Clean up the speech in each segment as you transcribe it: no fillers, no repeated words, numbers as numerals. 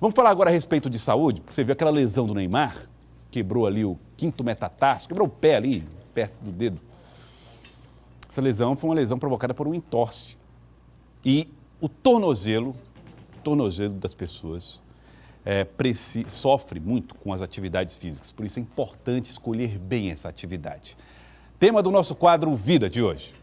Vamos falar agora a respeito de saúde. Você viu aquela lesão do Neymar? Quebrou ali o quinto metatarso, quebrou o pé ali, perto do dedo. Essa lesão foi uma lesão provocada por um entorse. E o tornozelo das pessoas sofre muito com as atividades físicas. Por isso é importante escolher bem essa atividade. Tema do nosso quadro Vida de hoje.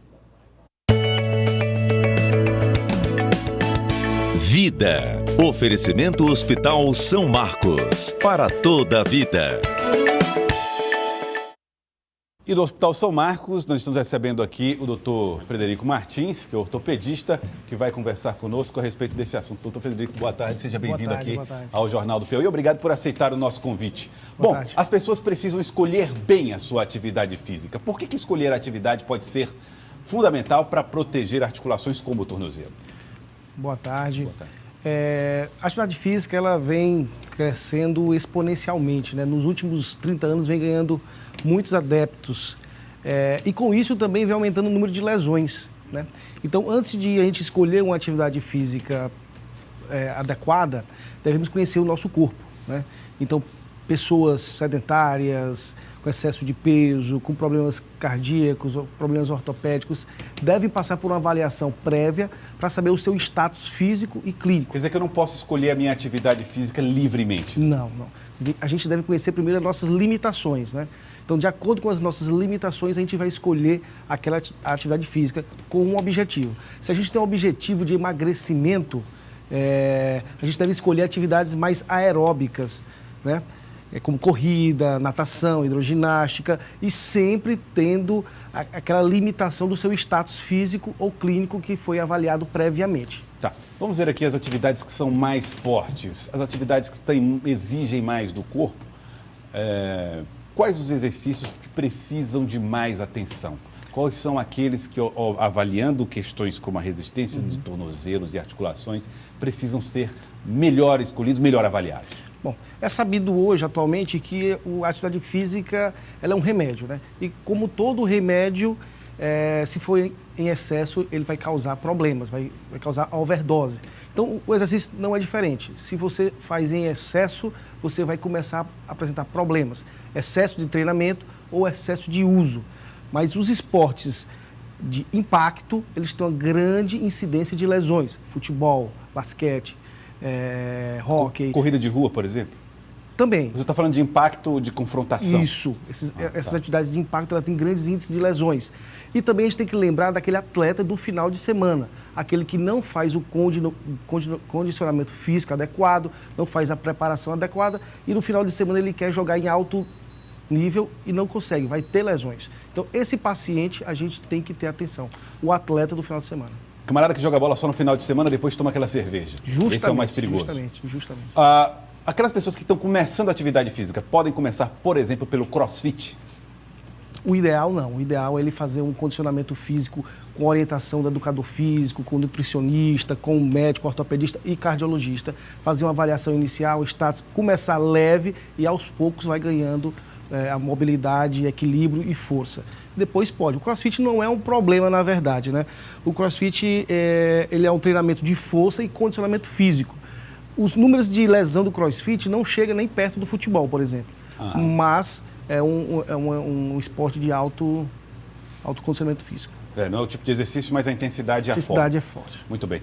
Vida. Oferecimento Hospital São Marcos. Para toda a vida. E do Hospital São Marcos, nós estamos recebendo aqui o Dr. Frederico Martins, que é ortopedista, que vai conversar conosco a respeito desse assunto. Dr. Frederico, boa tarde, seja bem-vindo aqui ao Jornal do Piauí. Obrigado por aceitar o nosso convite. Bom, as pessoas precisam escolher bem a sua atividade física. Por que escolher a atividade pode ser fundamental para proteger articulações como o tornozelo? Boa tarde. A atividade física ela vem crescendo exponencialmente, né? Nos últimos 30 anos vem ganhando muitos adeptos e com isso também vem aumentando o número de lesões, né? Então, antes de a gente escolher uma atividade física adequada, devemos conhecer o nosso corpo, né? Então, pessoas sedentárias, com excesso de peso, com problemas cardíacos, problemas ortopédicos, devem passar por uma avaliação prévia para saber o seu status físico e clínico. Quer dizer que eu não posso escolher a minha atividade física livremente? Não. A gente deve conhecer primeiro as nossas limitações, né? Então, de acordo com as nossas limitações, a gente vai escolher aquela atividade física com um objetivo. Se a gente tem um objetivo de emagrecimento, a gente deve escolher atividades mais aeróbicas, né? Como corrida, natação, hidroginástica e sempre tendo aquela limitação do seu status físico ou clínico que foi avaliado previamente. Tá. Vamos ver aqui as atividades que são mais fortes, as atividades que exigem mais do corpo. Quais os exercícios que precisam de mais atenção? Quais são aqueles que, avaliando questões como a resistência de tornozelos e articulações, precisam ser melhor escolhidos, melhor avaliados? Bom, é sabido hoje, atualmente, que a atividade física ela é um remédio, né? E como todo remédio, se for em excesso, ele vai causar problemas, vai causar overdose. Então, o exercício não é diferente. Se você faz em excesso, você vai começar a apresentar problemas. Excesso de treinamento ou excesso de uso. Mas os esportes de impacto, eles têm uma grande incidência de lesões. Futebol, basquete, hóquei. Corrida de rua, por exemplo? Também. Você está falando de impacto de confrontação? Isso. Essas atividades de impacto ela tem grandes índices de lesões. E também a gente tem que lembrar daquele atleta do final de semana. Aquele que não faz o condicionamento físico adequado, não faz a preparação adequada e no final de semana ele quer jogar em alto nível e não consegue, vai ter lesões. Então, esse paciente a gente tem que ter atenção. O atleta do final de semana. Camarada que joga bola só no final de semana, depois toma aquela cerveja. Justamente. Esse é o mais perigoso. Justamente. Aquelas pessoas que estão começando a atividade física, podem começar, por exemplo, pelo crossfit? O ideal não. O ideal é ele fazer um condicionamento físico com orientação do educador físico, com nutricionista, com médico, ortopedista e cardiologista. Fazer uma avaliação inicial, status, começar leve e aos poucos vai ganhando a mobilidade, equilíbrio e força. Depois pode. O crossfit não é um problema, na verdade, né? O crossfit ele é um treinamento de força e condicionamento físico. Os números de lesão do crossfit não chegam nem perto do futebol, por exemplo. Mas é um esporte de alto condicionamento físico. Não é o tipo de exercício, mas a intensidade é forte. A intensidade é forte. Muito bem.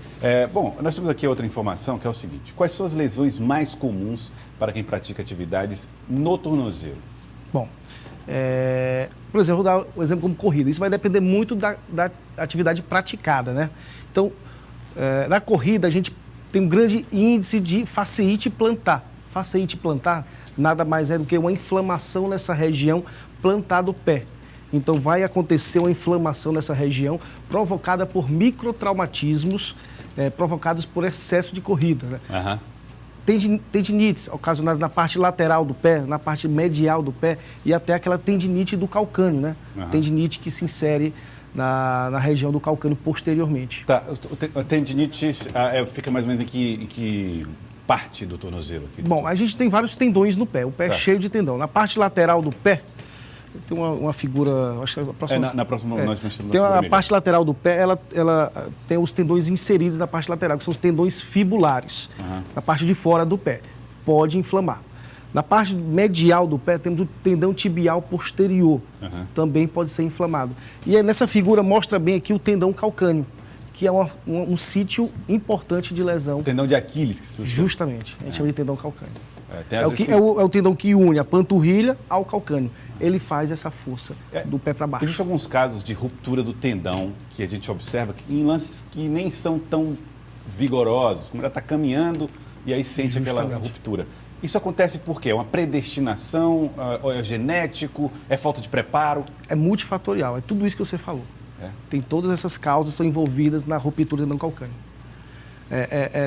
Bom, nós temos aqui outra informação, que é o seguinte. Quais são as lesões mais comuns para quem pratica atividades no tornozelo? Bom, por exemplo, vou dar um exemplo como corrida. Isso vai depender muito da atividade praticada, né? Então, na corrida, a gente tem um grande índice de fasciite plantar. Fasciite plantar nada mais é do que uma inflamação nessa região plantar do pé. Então, vai acontecer uma inflamação nessa região provocada por microtraumatismos provocados por excesso de corrida, né? Tendinites, ocasionadas na parte lateral do pé, na parte medial do pé e até aquela tendinite do calcâneo, né? Tendinite que se insere na região do calcâneo posteriormente. Tá, a tendinite fica mais ou menos em que parte do tornozelo? Aqui? Bom, a gente tem vários tendões no pé, o pé é cheio de tendão. Na parte lateral do pé, tem uma figura, acho que a próxima... Na próxima nós temos tem a parte lateral do pé, ela tem os tendões inseridos na parte lateral, que são os tendões fibulares, na parte de fora do pé. Pode inflamar. Na parte medial do pé, temos o tendão tibial posterior, também pode ser inflamado. E nessa figura mostra bem aqui o tendão calcâneo, que é um sítio importante de lesão. O tendão de Aquiles. Que Justamente, a gente chama de tendão calcâneo. É o tendão que une a panturrilha ao calcâneo. Ele faz essa força do pé para baixo. Existem alguns casos de ruptura do tendão que a gente observa em lances que nem são tão vigorosos, como ela está caminhando e aí sente aquela ruptura. Isso acontece por quê? É uma predestinação, é genético, é falta de preparo? É multifatorial, é tudo isso que você falou. Tem todas essas causas que estão envolvidas na ruptura do tendão calcâneo.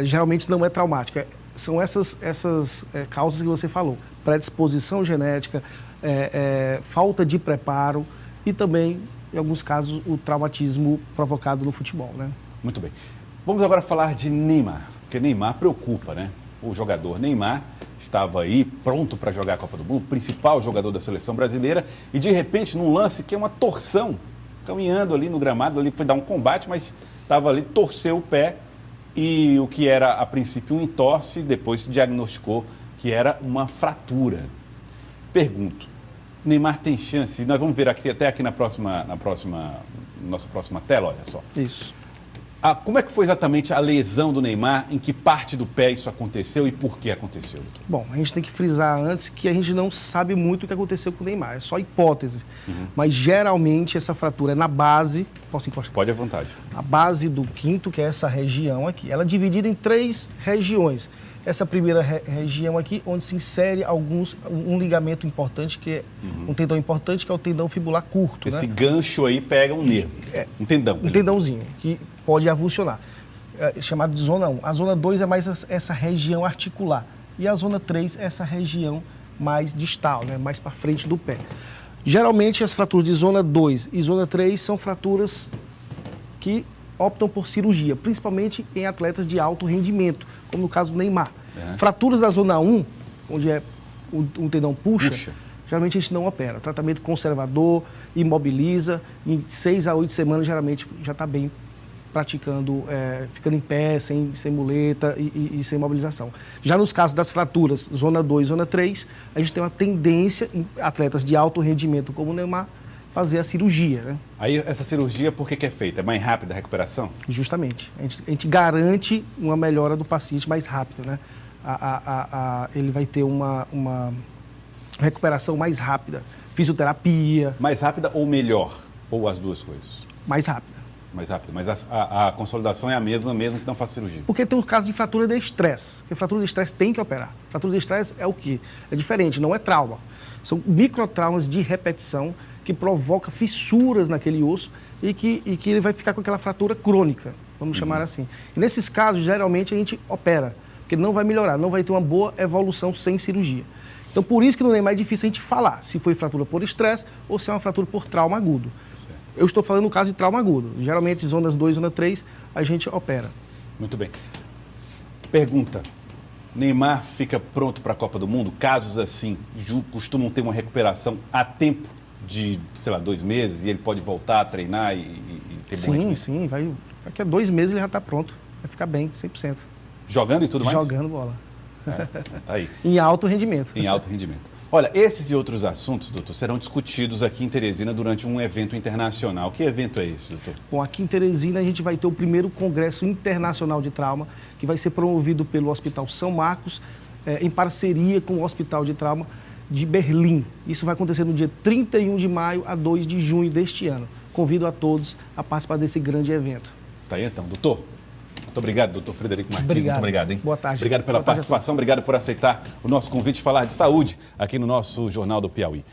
Geralmente não é traumática. São essas causas que você falou. Predisposição genética, falta de preparo e também, em alguns casos, o traumatismo provocado no futebol, né? Muito bem. Vamos agora falar de Neymar, porque Neymar preocupa, né? O jogador Neymar estava aí pronto para jogar a Copa do Mundo, principal jogador da seleção brasileira, e de repente, num lance que é uma torção, caminhando ali no gramado, ali foi dar um combate, mas estava ali, torceu o pé, e o que era a princípio um entorse, depois se diagnosticou que era uma fratura. Pergunto, Neymar tem chance? Nós vamos ver até aqui na nossa próxima tela, olha só. Isso. Como é que foi exatamente a lesão do Neymar? Em que parte do pé isso aconteceu e por que aconteceu? Bom, a gente tem que frisar antes que a gente não sabe muito o que aconteceu com o Neymar, é só hipótese. Mas geralmente essa fratura é na base... Posso encostar? Pode à vontade. A base do quinto, que é essa região aqui, ela é dividida em 3 regiões. Essa primeira região aqui, onde se insere um ligamento importante, que é um tendão importante, que é o tendão fibular curto. Esse gancho aí pega um nervo, um tendão. Um tendãozinho, que pode avulsionar, chamado de zona 1. A zona 2 é mais essa região articular. E a zona 3 é essa região mais distal, né? Mais para frente do pé. Geralmente, as fraturas de zona 2 e zona 3 são fraturas que optam por cirurgia, principalmente em atletas de alto rendimento, como no caso do Neymar. Fraturas da zona 1, onde um tendão puxa, geralmente a gente não opera. Tratamento conservador, imobiliza, em 6 a 8 semanas geralmente já está bem praticando, ficando em pé, sem muleta e sem mobilização. Já nos casos das fraturas zona 2 e zona 3, a gente tem uma tendência em atletas de alto rendimento como o Neymar, fazer a cirurgia, né? Aí essa cirurgia, por que é feita? É mais rápida a recuperação? Justamente. A gente garante uma melhora do paciente mais rápido, né? Ele vai ter uma recuperação mais rápida. Fisioterapia. Mais rápida ou melhor? Ou as duas coisas? Mais rápida. Mais rápida. Mas a consolidação é a mesma, mesmo que não faça cirurgia? Porque tem o caso de fratura de estresse. Porque fratura de estresse tem que operar. Fratura de estresse é o quê? É diferente, não é trauma. São microtraumas de repetição que provoca fissuras naquele osso e que ele vai ficar com aquela fratura crônica, vamos chamar assim. E nesses casos, geralmente, a gente opera, porque ele não vai melhorar, não vai ter uma boa evolução sem cirurgia. Então, por isso que no Neymar é difícil a gente falar se foi fratura por estresse ou se é uma fratura por trauma agudo. Certo. Eu estou falando no caso de trauma agudo. Geralmente, zonas 2 e zona 3, a gente opera. Muito bem. Pergunta. Neymar fica pronto para a Copa do Mundo? Casos assim costumam ter uma recuperação a tempo de, 2 meses, e ele pode voltar a treinar e ter bom rendimento? Sim. Daqui a 2 meses ele já está pronto. Vai ficar bem, 100%. Jogando e tudo mais? Jogando bola. Tá aí. Em alto rendimento. Em alto rendimento. Olha, esses e outros assuntos, doutor, serão discutidos aqui em Teresina durante um evento internacional. Que evento é esse, doutor? Bom, aqui em Teresina a gente vai ter o primeiro Congresso Internacional de Trauma, que vai ser promovido pelo Hospital São Marcos, em parceria com o Hospital de Trauma de Berlim. Isso vai acontecer no dia 31 de maio a 2 de junho deste ano. Convido a todos a participar desse grande evento. Tá aí então, doutor. Muito obrigado, doutor Frederico Martins. Obrigado. Muito obrigado, hein? Boa tarde. Obrigado pela participação, obrigado por aceitar o nosso convite de falar de saúde aqui no nosso Jornal do Piauí.